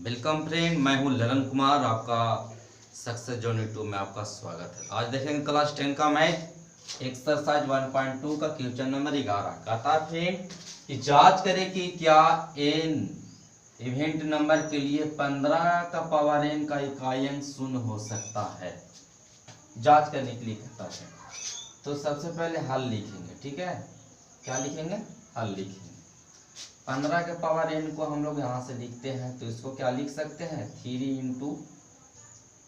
Welcome friend, मैं हूं ललन कुमार। आपका सक्सेस जर्नी 2 में आपका स्वागत है। आज देखेंगे क्लास 10 का मैथ एक्सरसाइज 1.2 का क्वेश्चन नंबर 11। कहता है फ्रेंड कि जांच करें कि क्या n इवेंट नंबर के लिए 15 का पावर n का इकाई अंक शून्य हो सकता है। जांच करने के लिए कहता है। तो सबसे पहले हल लिखेंगे, ठीक है। क्या लिखेंगे? हल लिखेंगे। 15 के पावर n को हम लोग यहाँ से लिखते हैं, तो इसको क्या लिख सकते हैं? 3 इंटू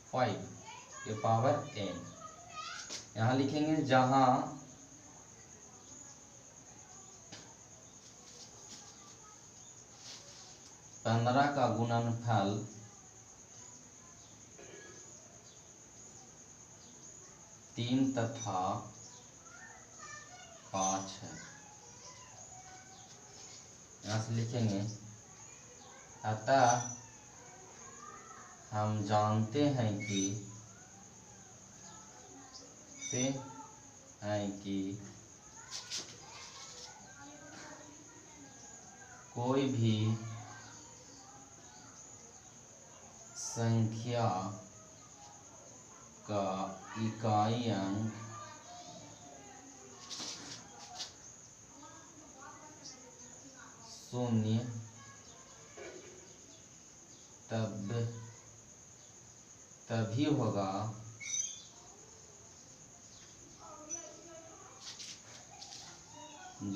5 के पावर n यहाँ लिखेंगे, जहाँ 15 का गुणनफल 3 तथा 5 है। यहाँ से लिखेंगे, अतः हम जानते हैं कि कोई भी संख्या का इकाई अंक शून्य तभी होगा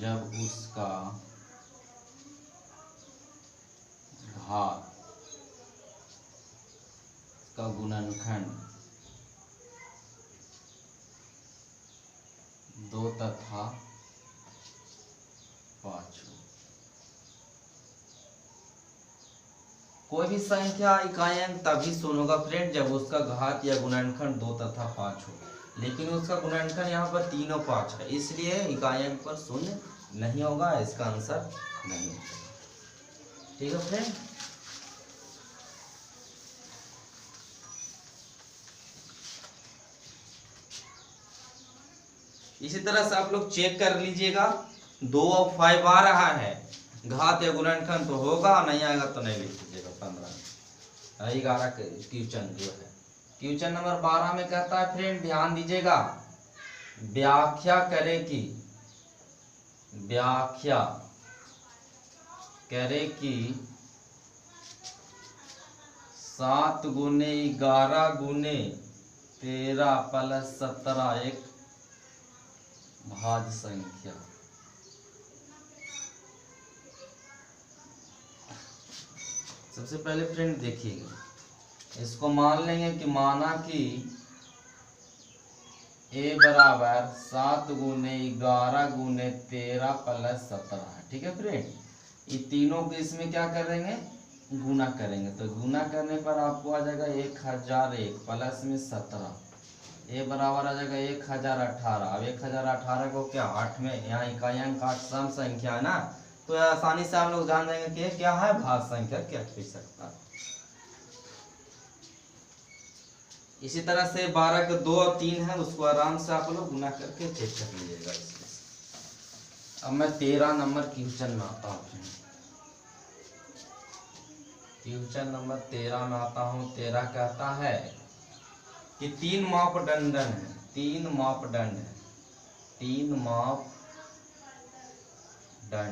जब उसका घात का गुणनखंड 2 तथा 5 हो। कोई भी संख्या इकाई अंक तभी शून्य होगा फ्रेंड जब उसका घात या गुणनखंड 2 तथा 5 हो, लेकिन उसका गुणनखंड यहाँ पर 3 और 5 है, इसलिए इकाई अंक पर शून्य नहीं होगा। इसका आंसर नहीं होगा, ठीक है फ्रेंड। इसी तरह से आप लोग चेक कर लीजिएगा, 2 और 5 आ रहा है, घात या गुणनखंड तो होगा, नहीं आएगा तो नहीं लिख लीजिएगा। 15 11 क्वेश्चन जो है। क्वेश्चन नंबर 12 में कहता है फ्रेंड, ध्यान दीजिएगा, व्याख्या करे कि 7 गुने 11 गुने 13 प्लस 17 एक भाज्य संख्या। सबसे पहले फ्रेंड देखिएगा, इसको मान लेंगे कि माना कि a बराबर 7 गुने 11 गुने 13 प्लस 17 है, ठीक है फ्रेंड। ये तीनों को इसमें क्या करेंगे? गुना करेंगे। तो गुना करने पर आपको आ जाएगा 1001 प्लस में 17, ए बराबर आ जाएगा 1018। अब 1018 को क्या 8 में, यहाँ इकाई अंक 8 सम संख्या है ना, तो आसानी से हम लोग जान जाएंगे कि क्या है भाज्य संख्या, क्या हो सकता है। इसी तरह से 12 के 2 और 3 है, उसको आराम से आप लोग गुना करके चेक कर लीजिएगा। अब मैं 13 नंबर क्वेश्चन में आता हूँ। क्वेश्चन नंबर 13 में आता हूँ। 13 कहता है कि 3 मापदंड है, 3 मापदंड है, 3 मापदंड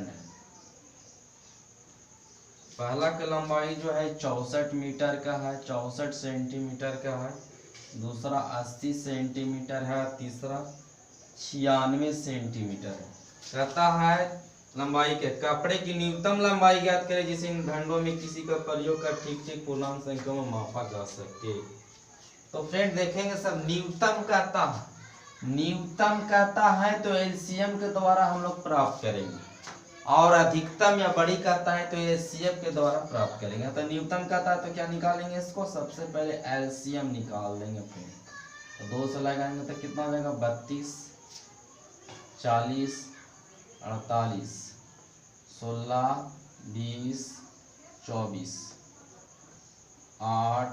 है। पहला का लंबाई जो है 64 मीटर का है, 64 सेंटीमीटर का है। दूसरा 80 सेंटीमीटर है, तीसरा 96 सेंटीमीटर है। कहता है लंबाई के कपड़े की न्यूनतम लंबाई ज्ञात करें जिसे इन खंडों में किसी का प्रयोग कर ठीक ठीक पूर्णांक संख्या में मापा जा सके। तो फ्रेंड देखेंगे सब, न्यूनतम कहता है तो एलसीएम के द्वारा हम लोग प्राप्त करेंगे, और अधिकतम या बड़ी कहता है तो एचसीएफ के द्वारा प्राप्त करेंगे। तो न्यूनतम कहता है तो क्या निकालेंगे? इसको सबसे पहले एलसीएम निकाल देंगे फ्रेंड। तो 2 से लगाएंगे तो कितना हो जाएगा? 32, 40, 48, 16, 20, 24, 8,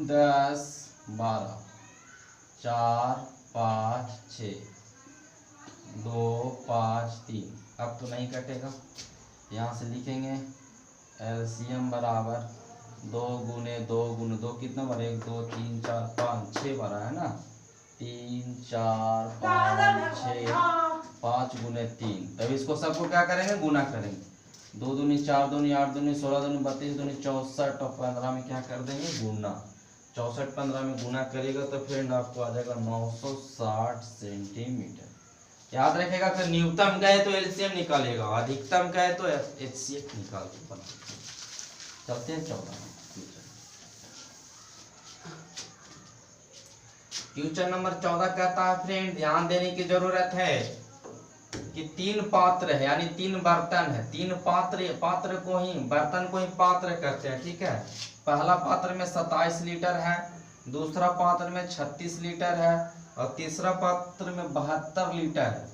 10, 12, 4, 5, 6, 2, 5, 3। अब तो नहीं कटेगा, यहाँ से लिखेंगे एलसीएम बराबर 2 गुने 2 गुने 2 कितना बड़ा, 1 2 3 4 5 6 बड़ा है ना, 3 4 5 6, 5 गुने 3। तब इसको सबको क्या करेंगे, गुना करेंगे। 2 दूनी 4 दूनी 8 दूनी 16 दूनी 32 दूनी 64 और 15 में क्या कर देंगे, गुना। 64 15 में गुना करेगा तो फ्रेंड आपको आ जाएगा 960 सेंटीमीटर। याद रखेगा कि न्यूनतम का है तो एलसीएम निकालेगा, अधिकतम का है तो एचसीएफ निकाल के बना। चलते हैं 14 में। क्वेश्चन नंबर 14 कहता है फ्रेंड, ध्यान देने की जरूरत है कि 3 पात्र है, यानी 3 बर्तन है। 3 पात्र को ही, बर्तन को ही पात्र कहते हैं, ठीक है। पहला पात्र में 27 लीटर है, दूसरा पात्र में 36 लीटर है और तीसरा पात्र में 72 लीटर है।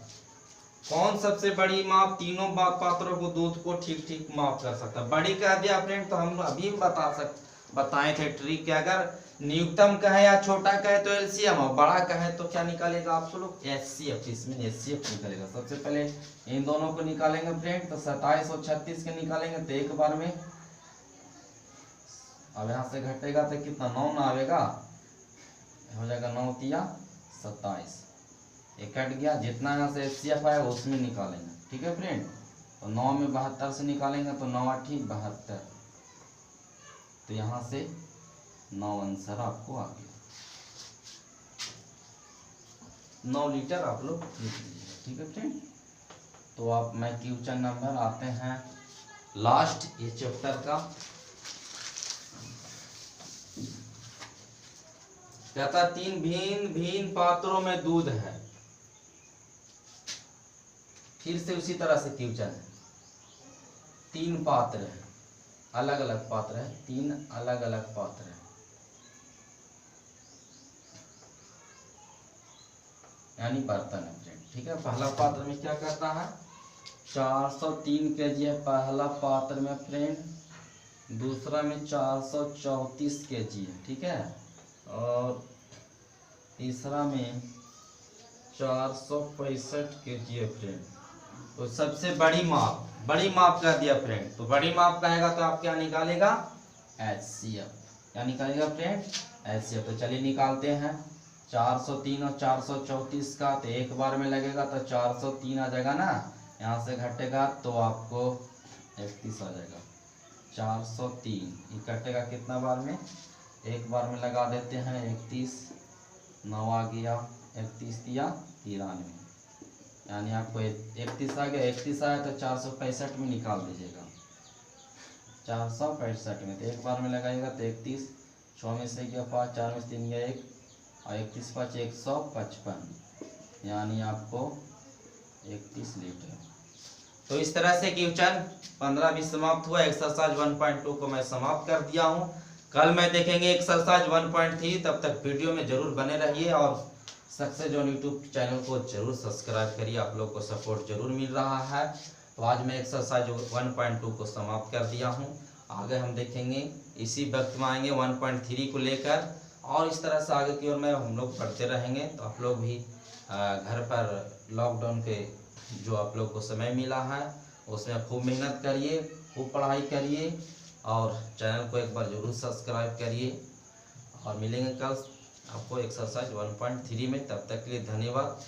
कौन सबसे बड़ी माप तीनों पात्रों को दूध को ठीक ठीक माप कर सकता है। बड़ी कह दिया फ्रेंड तो हम अभी बताए थे ट्रिक के, अगर न्यूनतम का है या छोटा का है तो एलसीएम, और बड़ा का है तो क्या निकालेगा आप लोग, एचसीएफ। इसमें एचसीएफ निकालेगा। सबसे पहले इन दोनों को निकालेंगे फ्रेंड, तो 27 और 36 के निकालेंगे तो एक बार में, अब यहाँ से घटेगा तो कितना, 9 ना आएगा, हो जाएगा 9 तिया 27, ये कट गया। जितना यहाँ से एचसीएफ आया उसमें निकालेंगे, ठीक है फ्रेंड। तो 9 में 72 से निकालेंगे तो 9 8 72, तो यहाँ से 9 आंसर आपको आ गया। 9 लीटर आप लोग लिख लीजिए, ठीक है फ्रेंड। तो आप मैं क्वेश्चन नंबर आते हैं लास्ट ये चैप्टर का। कहता 3 भिन्न भिन्न पात्रों में दूध है। फिर से उसी तरह से क्वेश्चन है, 3 पात्र है, अलग अलग पात्र है, 3 अलग अलग पात्र है, यानी बर्तन है फ्रेंड, ठीक है। पहला पात्र में क्या करता है, 403 केजी है पहला पात्र में फ्रेंड, दूसरा में 434 केजी है, ठीक है, और तीसरा में 465 केजी है फ्रेंड। तो सबसे बड़ी माप कर दिया फ्रेंड, तो बड़ी माप कहेगा तो आप क्या निकालेगा, एचसीएफ। क्या निकालेगा फ्रेंड, एचसीएफ। तो चलिए निकालते हैं। 403 और 434 का तो एक बार में लगेगा तो 403 आ जाएगा ना, यहाँ से घटेगा तो आपको 31 आ जाएगा। 403 ये कटेगा कितना बार में, एक बार में लगा देते हैं 31, 9 आ गया, 31 दिया 93, यानी आपको 31 आ गया। 31 आया तो 465 में निकाल दीजिएगा, 465 में। तो एक बार में लगाएगा तो 31, 6 में से गया 5, 4 में से 3 गया 1, और 31 5 155, यानी आपको 31 लीटर। तो इस तरह से क्वेश्चन 15 भी समाप्त हुआ। एक्सरसाइज 1.2 को मैं समाप्त कर दिया हूँ। कल मैं देखेंगे एक्सरसाइज 1.3। तब तक वीडियो में जरूर बने रहिए और सक्सेस जोन यूट्यूब चैनल को जरूर सब्सक्राइब करिए, आप लोग को सपोर्ट जरूर मिल रहा है। तो आज मैं एक्सरसाइज 1.2 को समाप्त कर दिया हूँ। आगे हम देखेंगे इसी वक्त में आएंगे 1.3 को लेकर, और इस तरह से आगे की ओर में हम लोग पढ़ते रहेंगे। तो आप लोग भी घर पर लॉकडाउन के जो आप लोग को समय मिला है उसमें खूब मेहनत करिए, खूब पढ़ाई करिए और चैनल को एक बार जरूर सब्सक्राइब करिए। और मिलेंगे कल आपको एक्सरसाइज 1.3 में। तब तक के लिए धन्यवाद।